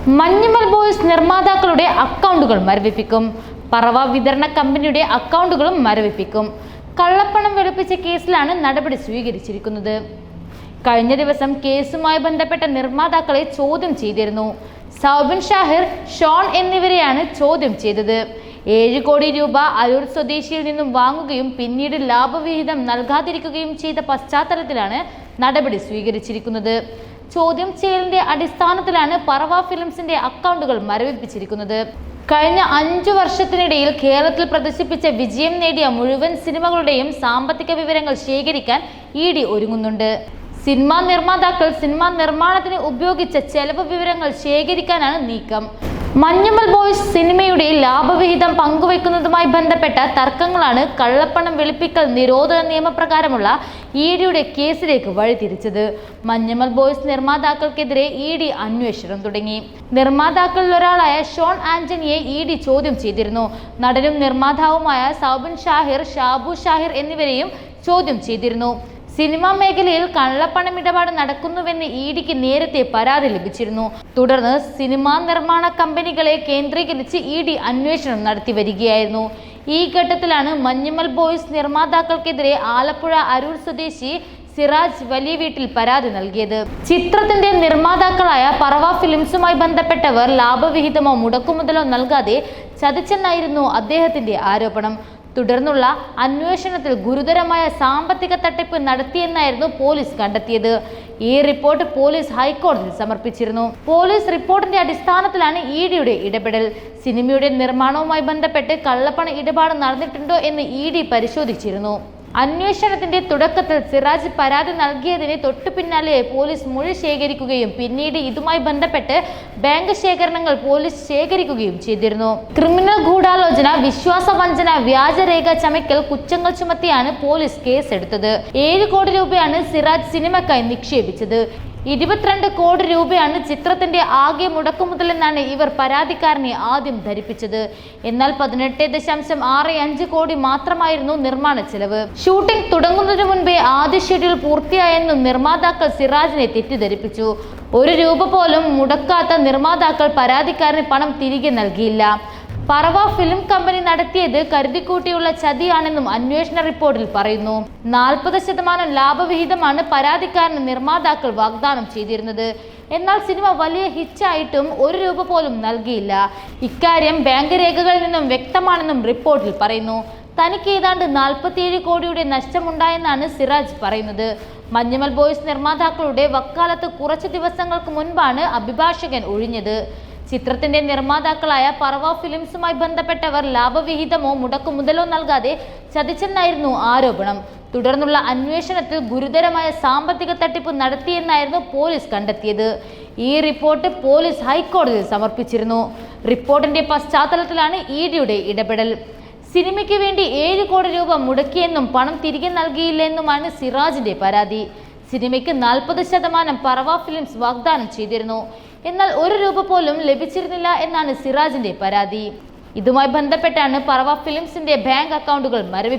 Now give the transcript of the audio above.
Manjummel boys നിർമ്മാതാക്കളുടെ അക്കൗണ്ടുകൾ മരവിപ്പിക്കും. പറവ വിതരണ കമ്പനിയുടെ അക്കൗണ്ടുകളും മരവിപ്പിക്കും. കള്ളപ്പണം വെളുപ്പിച്ച കേസിലാണ് നടപടി സ്വീകരിച്ചിരിക്കുന്നത്. കഴിഞ്ഞ ദിവസം കേസുമായി ബന്ധപ്പെട്ട നിർമ്മാതാക്കളെ ചോദ്യം ചെയ്തിരുന്നു. സൗബിൻ ഷാഹിർ, ഷോൺ എന്നിവരെയാണ് ചോദ്യം ചെയ്തത്. 7 കോടി രൂപ അരൂർ സ്വദേശിയിൽ നിന്നും വാങ്ങുകയും പിന്നീട് ലാഭവിഹിതം നൽകാതിരിക്കുകയും ചെയ്ത പശ്ചാത്തലത്തിലാണ് നടപടി സ്വീകരിച്ചിരിക്കുന്നത്. ചോദ്യം ചെയ്യലിന്റെ അടിസ്ഥാനത്തിലാണ് പറവ ഫിലിംസിന്റെ അക്കൗണ്ടുകൾ മരവിപ്പിച്ചിരിക്കുന്നത്. കഴിഞ്ഞ 5 വർഷത്തിനിടയിൽ കേരളത്തിൽ പ്രദർശിപ്പിച്ച വിജയം നേടിയ മുഴുവൻ സിനിമകളുടെയും സാമ്പത്തിക വിവരങ്ങൾ ശേഖരിക്കാൻ ED ഒരുങ്ങുന്നുണ്ട്. സിനിമാ നിർമ്മാതാക്കൾ സിനിമാ നിർമ്മാണത്തിന് ഉപയോഗിച്ച ചെലവ് വിവരങ്ങൾ ശേഖരിക്കാനാണ് നീക്കം. മഞ്ഞുമൽ ബോയ്സ് സിനിമയുടെ ലാഭവിഹിതം പങ്കുവയ്ക്കുന്നതുമായി ബന്ധപ്പെട്ട തർക്കങ്ങളാണ് കള്ളപ്പണം വെളുപ്പിക്കൽ നിരോധന നിയമപ്രകാരമുള്ള EDയുടെ കേസിലേക്ക് വഴിതിരിച്ചത്. മഞ്ഞുമൽ ബോയ്സ് നിർമ്മാതാക്കൾക്കെതിരെ ED അന്വേഷണം തുടങ്ങി. നിർമ്മാതാക്കളിൽ ഒരാളായ ഷോൺ ആന്റണിയെ ED ചോദ്യം ചെയ്തിരുന്നു. നടനും നിർമ്മാതാവുമായ സൗബിൻ ഷാഹിർ, ഷാബു ഷാഹിർ എന്നിവരെയും ചോദ്യം ചെയ്തിരുന്നു. സിനിമാ മേഖലയിൽ കള്ളപ്പണമിടപാട് നടക്കുന്നുവെന്ന് EDക്ക് നേരത്തെ പരാതി ലഭിച്ചിരുന്നു. തുടർന്ന് സിനിമാ നിർമ്മാണ കമ്പനികളെ കേന്ദ്രീകരിച്ച് ED അന്വേഷണം നടത്തി വരികയായിരുന്നു. ഈ ഘട്ടത്തിലാണ് മഞ്ഞുമൽ ബോയ്സ് നിർമ്മാതാക്കൾക്കെതിരെ ആലപ്പുഴ അരൂർ സ്വദേശി സിറാജ് വലിയ വീട്ടിൽ പരാതി നൽകിയത്. ചിത്രത്തിന്റെ നിർമ്മാതാക്കളായ പറവ ഫിലിംസുമായി ബന്ധപ്പെട്ടവർ ലാഭവിഹിതമോ മുടക്കുമുതലോ നൽകാതെ ചതിച്ചെന്നായിരുന്നു അദ്ദേഹത്തിന്റെ ആരോപണം. തുടർന്നുള്ള അന്വേഷണത്തിൽ ഗുരുതരമായ സാമ്പത്തിക തട്ടിപ്പ് നടത്തിയെന്നായിരുന്നു പോലീസ് കണ്ടെത്തിയത്. ഈ റിപ്പോർട്ട് പോലീസ് ഹൈക്കോടതിയിൽ സമർപ്പിച്ചിരുന്നു. പോലീസ് റിപ്പോർട്ടിന്റെ അടിസ്ഥാനത്തിലാണ് EDയുടെ ഇടപെടൽ. സിനിമയുടെ നിർമ്മാണവുമായി ബന്ധപ്പെട്ട് കള്ളപ്പണ ഇടപാട് നടന്നിട്ടുണ്ടോ എന്ന് ED പരിശോധിച്ചിരുന്നു. അന്വേഷണത്തിന്റെ തുടക്കത്തിൽ സിറാജ് പരാതി നൽകിയതിന് തൊട്ടു പിന്നാലെ പോലീസ് മൊഴി ശേഖരിക്കുകയും പിന്നീട് ഇതുമായി ബന്ധപ്പെട്ട് ബാങ്ക് ശേഖരണങ്ങൾ പോലീസ് ശേഖരിക്കുകയും ചെയ്തിരുന്നു. ക്രിമിനൽ ഗൂഢാലോചന, വിശ്വാസവഞ്ചന, വ്യാജരേഖ ചമയ്ക്കൽ കുറ്റങ്ങൾ ചുമത്തിയാണ് പോലീസ് കേസെടുത്തത്. 7 കോടി രൂപയാണ് സിറാജ് സിനിമയ്ക്കായി നിക്ഷേപിച്ചത്. 22 കോടി രൂപയാണ് ചിത്രത്തിന്റെ ആകെ മുടക്കുമുതലെന്നാണ് ഇവർ പരാതിക്കാരനെ ആദ്യം ധരിപ്പിച്ചത്. എന്നാൽ 18.65 കോടി മാത്രമായിരുന്നു നിർമ്മാണ ചെലവ്. ഷൂട്ടിംഗ് തുടങ്ങുന്നതിനു മുൻപേ ആദ്യ ഷെഡ്യൂൾ പൂർത്തിയായെന്നും നിർമ്മാതാക്കൾ സിറാജിനെ തെറ്റിദ്ധരിപ്പിച്ചു. 1 രൂപ പോലും മുടക്കാത്ത നിർമ്മാതാക്കൾ പരാതിക്കാരന് പണം തിരികെ നൽകിയില്ല. പറവ ഫിലിം കമ്പനി നടത്തിയത് കരുതിക്കൂട്ടിയുള്ള ചതിയാണെന്നും അന്വേഷണ റിപ്പോർട്ടിൽ പറയുന്നു. 40% ലാഭവിഹിതമാണ് പരാതിക്കാരന് നിർമ്മാതാക്കൾ വാഗ്ദാനം ചെയ്തിരുന്നത്. എന്നാൽ സിനിമ വലിയ ഹിറ്റായിട്ടും 1 രൂപ പോലും നൽകിയില്ല. ഇക്കാര്യം ബാങ്ക് രേഖകളിൽ നിന്നും വ്യക്തമാണെന്നും റിപ്പോർട്ടിൽ പറയുന്നു. തനിക്ക് ഏതാണ്ട് 47 കോടിയുടെ നഷ്ടമുണ്ടായെന്നാണ് സിറാജ് പറയുന്നത്. മഞ്ഞുമൽ ബോയ്സ് നിർമ്മാതാക്കളുടെ വക്കാലത്ത് കുറച്ച് ദിവസങ്ങൾക്ക് മുൻപാണ് അഭിഭാഷകൻ ഒഴിഞ്ഞത്. ചിത്രത്തിന്റെ നിർമ്മാതാക്കളായ പറവ ഫിലിംസുമായി ബന്ധപ്പെട്ടവർ ലാഭവിഹിതമോ മുടക്കുമുതലോ നൽകാതെ ചതിച്ചെന്നായിരുന്നു ആരോപണം. തുടർന്നുള്ള അന്വേഷണത്തിൽ ഗുരുതരമായ സാമ്പത്തിക തട്ടിപ്പ് നടത്തിയെന്നായിരുന്നു പോലീസ് കണ്ടെത്തിയത്. ഈ റിപ്പോർട്ട് പോലീസ് ഹൈക്കോടതിയിൽ സമർപ്പിച്ചിരുന്നു. റിപ്പോർട്ടിന്റെ പശ്ചാത്തലത്തിലാണ് EDയുടെ ഇടപെടൽ. സിനിമയ്ക്ക് വേണ്ടി 7 കോടി രൂപ മുടക്കിയെന്നും പണം തിരികെ നൽകിയില്ലെന്നുമാണ് സിറാജിന്റെ പരാതി. സിനിമയ്ക്ക് 40% പറവ ഫിലിംസ് വാഗ്ദാനം ചെയ്തിരുന്നു. എന്നാൽ 1 രൂപ പോലും ലഭിച്ചിരുന്നില്ല എന്നാണ് സിറാജിന്റെ പരാതി. ഇതുമായി ബന്ധപ്പെട്ടാണ് പറവ ഫിലിംസിന്റെ ബാങ്ക് അക്കൗണ്ടുകൾ മരവിപ്പിച്ചത്.